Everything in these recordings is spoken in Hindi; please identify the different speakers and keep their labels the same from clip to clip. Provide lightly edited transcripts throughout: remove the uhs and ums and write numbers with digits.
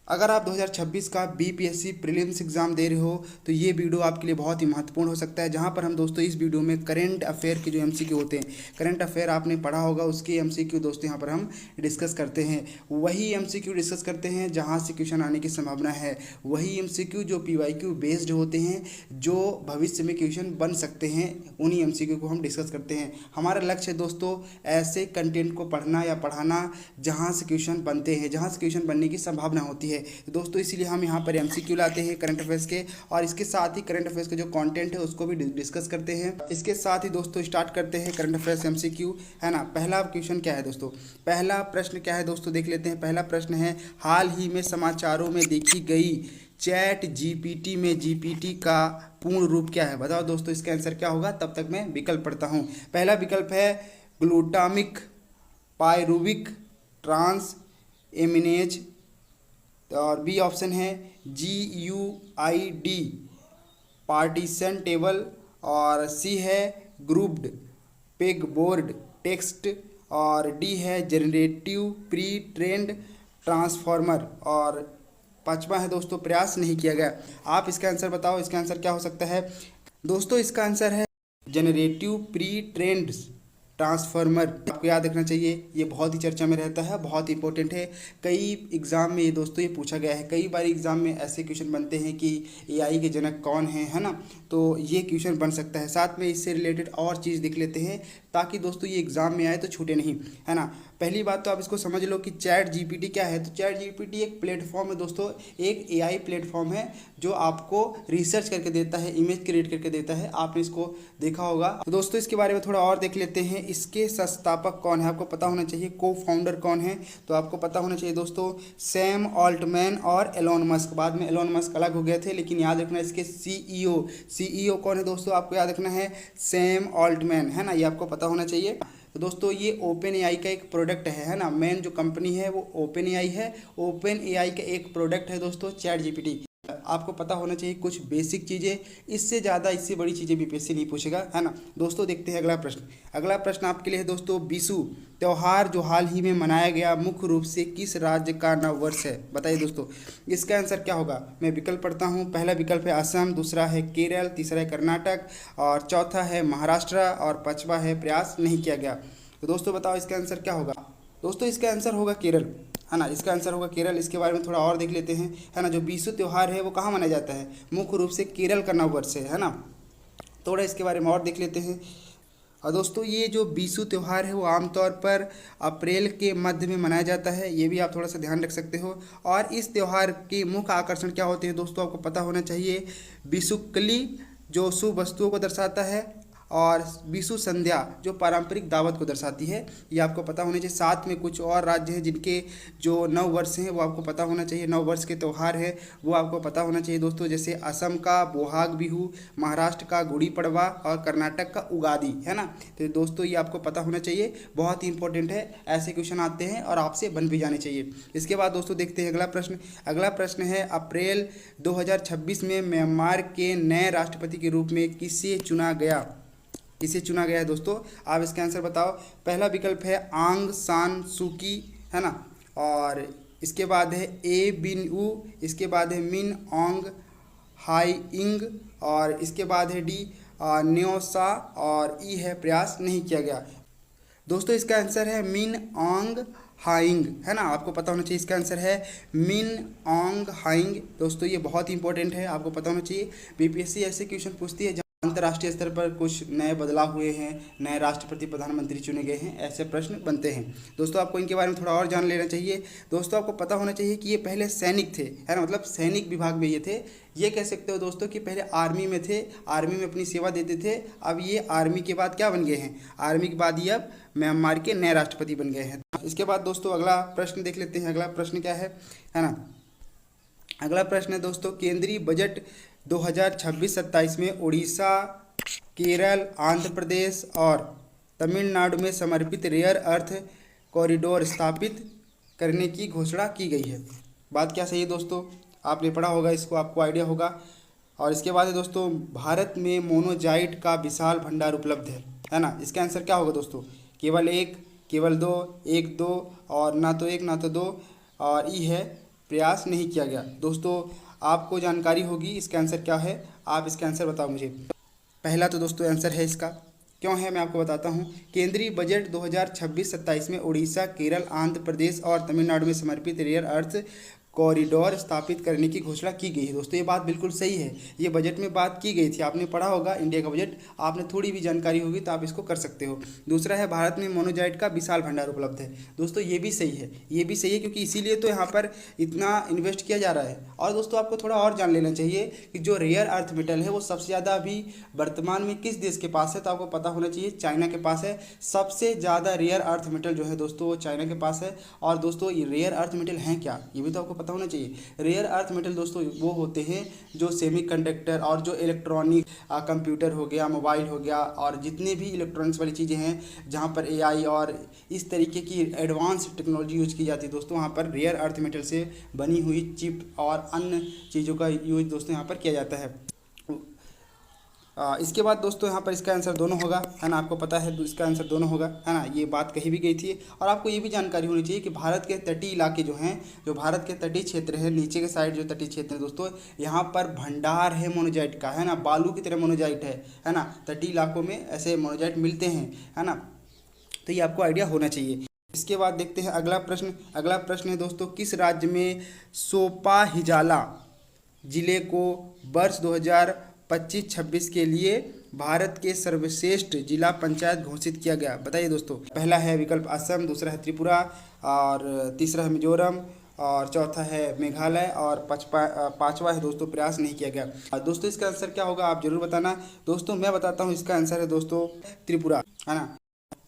Speaker 1: अगर आप 2026 का बीपीएससी प्रीलिम्स एग्जाम दे रहे हो तो ये वीडियो आपके लिए बहुत ही महत्वपूर्ण हो सकता है, जहां पर हम दोस्तों इस वीडियो में करंट अफेयर के जो एमसीक्यू होते हैं, करंट अफेयर आपने पढ़ा होगा उसके एमसीक्यू दोस्तों यहां पर हम डिस्कस करते हैं। वही एमसीक्यू डिस्कस करते हैं जहां से क्वेश्चन आने की संभावना है, वही एमसीक्यू जो पीवाईक्यू बेस्ड होते हैं, जो भविष्य में क्वेश्चन बन सकते हैं, उन्हीं एमसीक्यू को हम डिस्कस करते हैं। हमारा लक्ष्य है दोस्तों ऐसे कंटेंट को पढ़ना या पढ़ाना जहां से क्वेश्चन बनते हैं, जहां से क्वेश्चन बनने की संभावना होती है। तो दोस्तों इसीलिए हम यहाँ पर एमसीक्यू लाते हैं करंट अफेयर्स के, और इसके साथ ही करंट अफेयर्स के जो कंटेंट है उसको भी डिस्कस करते हैं। इसके साथ ही दोस्तों स्टार्ट करते हैं करंट अफेयर्स एमसीक्यू, है ना। पहला क्वेश्चन क्या है दोस्तों, पहला प्रश्न क्या है दोस्तों, देख लेते हैं। पहला प्रश्न है, हाल ही में समाचारों में देखी गई चैट जीपीटी में जीपीटी का पूर्ण रूप क्या है, बताओ दोस्तों इसका आंसर क्या होगा। तब तक मैं विकल्प पढ़ता हूँ। पहला विकल्प है ग्लूटामिक पायरुविक ट्रांस एमिनेज, और बी ऑप्शन है GUID पार्टीशन टेबल, और सी है ग्रुप्ड पेगबोर्ड टेक्स्ट, और डी है जनरेटिव प्री ट्रेंड ट्रांसफॉर्मर, और पांचवा है दोस्तों प्रयास नहीं किया गया। आप इसका आंसर बताओ, इसका आंसर क्या हो सकता है दोस्तों। इसका आंसर है जनरेटिव प्री ट्रेंड ट्रांसफार्मर। आपको याद रखना चाहिए, ये बहुत ही चर्चा में रहता है, बहुत इंपॉर्टेंट है। कई एग्जाम में ये दोस्तों ये पूछा गया है, कई बार एग्जाम में ऐसे क्वेश्चन बनते हैं कि एआई के जनक कौन है ना। तो ये क्वेश्चन बन सकता है। साथ में इससे रिलेटेड और चीज़ देख लेते हैं ताकि दोस्तों ये एग्जाम में आए तो छूटे नहीं, है ना। पहली बात तो आप इसको समझ लो कि चैट जीपीटी क्या है। तो चैट जीपीटी एक प्लेटफॉर्म है दोस्तों, एक एआई प्लेटफॉर्म है जो आपको रिसर्च करके देता है, इमेज क्रिएट करके देता है। आपने इसको देखा होगा। तो दोस्तों इसके बारे में थोड़ा और देख लेते हैं। इसके संस्थापक कौन है, आपको पता होना चाहिए। को फाउंडर कौन है, तो आपको पता होना चाहिए दोस्तों सैम ऑल्टमैन और एलोन मस्क। बाद में एलोन मस्क अलग हो गए थे, लेकिन याद रखना इसके सीईओ कौन है दोस्तों, आपको याद रखना है सैम ऑल्टमैन, है ना। ये आपको पता होना चाहिए। तो दोस्तों ये ओपन एआई का एक प्रोडक्ट है ना। मेन जो कंपनी है वो ओपन एआई है। ओपन एआई का एक प्रोडक्ट है दोस्तों चैट जीपीटी। आपको पता होना चाहिए कुछ बेसिक चीज़ें, इससे ज़्यादा इससे बड़ी चीज़ें बीपीएससी नहीं पूछेगा, है ना। दोस्तों देखते हैं अगला प्रश्न। अगला प्रश्न आपके लिए है दोस्तों, बिशु त्यौहार जो हाल ही में मनाया गया मुख्य रूप से किस राज्य का नववर्ष है, बताइए दोस्तों इसका आंसर क्या होगा। मैं विकल्प पढ़ता हूँ। पहला विकल्प है असम, दूसरा है केरल, तीसरा है कर्नाटक, और चौथा है महाराष्ट्र, और पांचवा है प्रयास नहीं किया गया। तो दोस्तों बताओ इसका आंसर क्या होगा। दोस्तों इसका आंसर होगा केरल, है ना। इसका आंसर होगा केरल। इसके बारे में थोड़ा और देख लेते हैं, है ना। जो बिशु त्यौहार है वो कहाँ मनाया जाता है, मुख्य रूप से केरल का नववर्ष है ना। थोड़ा इसके बारे में और देख लेते हैं। और दोस्तों ये जो बिशु त्यौहार है वो आमतौर पर अप्रैल के मध्य में मनाया जाता है, ये भी आप थोड़ा सा ध्यान रख सकते हो। और इस त्यौहार के मुख्य आकर्षण क्या होते हैं दोस्तों, आपको पता होना चाहिए। बिशुक्ली जो शुभ वस्तुओं को दर्शाता है, और विशु संध्या जो पारंपरिक दावत को दर्शाती है, ये आपको पता होना चाहिए। साथ में कुछ और राज्य हैं जिनके जो नव वर्ष हैं वो आपको पता होना चाहिए, नव वर्ष के त्यौहार है वो आपको पता होना चाहिए दोस्तों। जैसे असम का बोहाग बिहू, महाराष्ट्र का गुड़ी पड़वा, और कर्नाटक का उगादी, है ना। तो दोस्तों ये आपको पता होना चाहिए, बहुत ही इंपॉर्टेंट है। ऐसे क्वेश्चन आते हैं और आपसे बन भी जाने चाहिए। इसके बाद दोस्तों देखते हैं अगला प्रश्न। अगला प्रश्न है, अप्रैल 2026 में म्यांमार के नए राष्ट्रपति के रूप में किसे चुना गया, किसे चुना गया है दोस्तों, आप इसका आंसर बताओ। पहला विकल्प है आंग सान सूकी, है ना, और इसके बाद है ए बिन ऊ, इसके बाद है मिन ओंग हाइंग, और इसके बाद है डी न्योसा, और ई है प्रयास नहीं किया गया। दोस्तों इसका आंसर है मिन ओंग हाइंग, है ना। आपको पता होना चाहिए इसका आंसर है मिन ओंग हाइंग। दोस्तों ये बहुत ही इंपॉर्टेंट है, आपको पता होना चाहिए। बीपीएससी ऐसे क्वेश्चन पूछती है अंतर्राष्ट्रीय स्तर पर कुछ नए बदलाव हुए हैं, नए राष्ट्रपति प्रधानमंत्री चुने गए हैं, ऐसे प्रश्न बनते हैं। दोस्तों आपको इनके बारे में थोड़ा और जान लेना चाहिए। दोस्तों आपको पता होना चाहिए कि ये पहले सैनिक थे, है ना, मतलब सैनिक विभाग में ये थे। ये कह सकते हो दोस्तों कि पहले आर्मी में थे, आर्मी में अपनी सेवा देते थे। अब ये आर्मी के बाद क्या बन गए हैं, आर्मी के बाद ये अब म्यांमार के नए राष्ट्रपति बन गए हैं। इसके बाद दोस्तों अगला प्रश्न देख लेते हैं। अगला प्रश्न क्या है ना। अगला प्रश्न है दोस्तों, केंद्रीय बजट 2026-27 में उड़ीसा, केरल, आंध्र प्रदेश और तमिलनाडु में समर्पित रेयर अर्थ कॉरिडोर स्थापित करने की घोषणा की गई है। बात क्या सही है दोस्तों, आपने पढ़ा होगा इसको, आपको आइडिया होगा। और इसके बाद है दोस्तों, भारत में मोनोजाइट का विशाल भंडार उपलब्ध है ना। इसका आंसर क्या होगा दोस्तों, केवल एक, केवल दो, एक दो, और ना तो एक ना तो दो, और ई है प्रयास नहीं किया गया। दोस्तों आपको जानकारी होगी इसका आंसर क्या है, आप इसका आंसर बताओ मुझे। पहला तो दोस्तों आंसर है इसका, क्यों है मैं आपको बताता हूँ। केंद्रीय बजट 2026-27 में उड़ीसा, केरल, आंध्र प्रदेश और तमिलनाडु में समर्पित रेयर अर्थ कॉरिडोर स्थापित करने की घोषणा की गई है। दोस्तों ये बात बिल्कुल सही है, ये बजट में बात की गई थी, आपने पढ़ा होगा इंडिया का बजट, आपने थोड़ी भी जानकारी होगी तो आप इसको कर सकते हो। दूसरा है भारत में मोनोजाइट का विशाल भंडार उपलब्ध है। दोस्तों ये भी सही है, ये भी सही है, क्योंकि इसीलिए तो यहाँ पर इतना इन्वेस्ट किया जा रहा है। और दोस्तों आपको थोड़ा और जान लेना चाहिए कि जो रेयर अर्थ मेटल है वो सबसे ज़्यादा अभी वर्तमान में किस देश के पास है, तो आपको पता होना चाहिए चाइना के पास है। सबसे ज़्यादा रेयर अर्थ मेटल जो है दोस्तों वो चाइना के पास है। और दोस्तों ये रेयर अर्थ मेटल हैं क्या, ये भी तो आपको पता होना चाहिए। रेयर अर्थ मेटल दोस्तों वो होते हैं जो सेमीकंडक्टर और जो इलेक्ट्रॉनिक कंप्यूटर हो गया, मोबाइल हो गया, और जितने भी इलेक्ट्रॉनिक्स वाली चीज़ें हैं जहाँ पर एआई और इस तरीके की एडवांस टेक्नोलॉजी यूज की जाती है दोस्तों, वहाँ पर रेयर अर्थ मेटल से बनी हुई चिप और अन्य चीज़ों का यूज दोस्तों यहाँ पर किया जाता है। इसके बाद दोस्तों यहाँ पर इसका आंसर दोनों होगा, है ना, आपको पता है इसका आंसर दोनों होगा, है ना, ये बात कही भी गई थी। और आपको ये भी जानकारी होनी चाहिए कि भारत के तटीय इलाके जो हैं, जो भारत के तटीय क्षेत्र हैं, नीचे के साइड जो तटीय क्षेत्र है दोस्तों, यहाँ पर भंडार है मोनोजाइट का, है ना, बालू की तरह मोनोजाइट है ना, तटीय इलाकों में ऐसे मोनोजाइट मिलते हैं, है ना, तो ये आपको आइडिया होना चाहिए। इसके बाद देखते हैं अगला प्रश्न। अगला प्रश्न है दोस्तों, किस राज्य में सोपाहिजाला जिले को वर्ष 2025-26 के लिए भारत के सर्वश्रेष्ठ जिला पंचायत घोषित किया गया? बताइए दोस्तों। पहला है विकल्प असम, दूसरा है त्रिपुरा, और तीसरा है मिजोरम, और चौथा है मेघालय, और पांचवा है दोस्तों प्रयास नहीं किया गया। दोस्तों इसका आंसर क्या होगा आप जरूर बताना। दोस्तों मैं बताता हूँ, इसका आंसर है दोस्तों त्रिपुरा, है ना।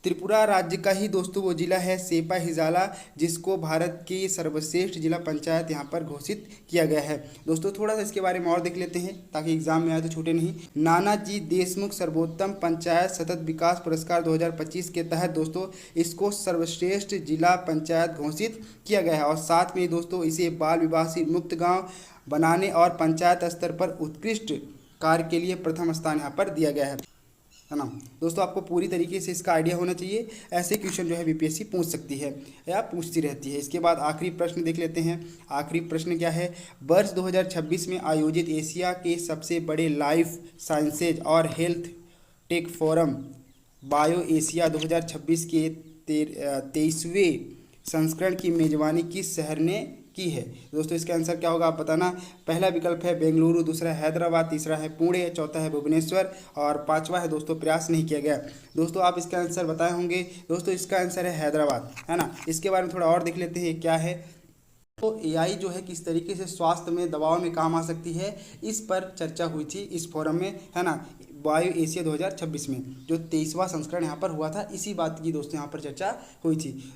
Speaker 1: त्रिपुरा राज्य का ही दोस्तों वो जिला है सेपाहिजाला, जिसको भारत की सर्वश्रेष्ठ जिला पंचायत यहाँ पर घोषित किया गया है। दोस्तों थोड़ा सा इसके बारे में और देख लेते हैं ताकि एग्जाम में आए तो छूटे नहीं। नानाजी देशमुख सर्वोत्तम पंचायत सतत विकास पुरस्कार 2025 के तहत दोस्तों इसको सर्वश्रेष्ठ जिला पंचायत घोषित किया गया है। और साथ में दोस्तों इसे बाल विवाह से मुक्त गाँव बनाने और पंचायत स्तर पर उत्कृष्ट कार्य के लिए प्रथम स्थान यहाँ पर दिया गया है ना। दोस्तों आपको पूरी तरीके से इसका आइडिया होना चाहिए, ऐसे क्वेश्चन जो है बीपीएससी पूछ सकती है या पूछती रहती है। इसके बाद आखिरी प्रश्न देख लेते हैं। आखिरी प्रश्न क्या है, वर्ष 2026 में आयोजित एशिया के सबसे बड़े लाइफ साइंसेज और health take forum bio Asia 2026 के 23वें संस्करण की मेजबानी किस शहर ने की है? दोस्तों इसका आंसर क्या होगा आप बताना। पहला विकल्प है बेंगलुरु, दूसरा है हैदराबाद, तीसरा है पुणे, चौथा है भुवनेश्वर, और पांचवा है दोस्तों प्रयास नहीं किया गया। दोस्तों आप इसका आंसर बताए होंगे। दोस्तों इसका आंसर है हैदराबाद, है ना। इसके बारे में थोड़ा और देख लेते हैं क्या है। तो एआई जो है किस तरीके से स्वास्थ्य में दवाओं में काम आ सकती है, इस पर चर्चा हुई थी इस फोरम में, है ना, बायो एशिया 2026 में जो 23वां संस्करण यहाँ पर हुआ था, इसी बात की दोस्तों यहाँ पर चर्चा हुई थी।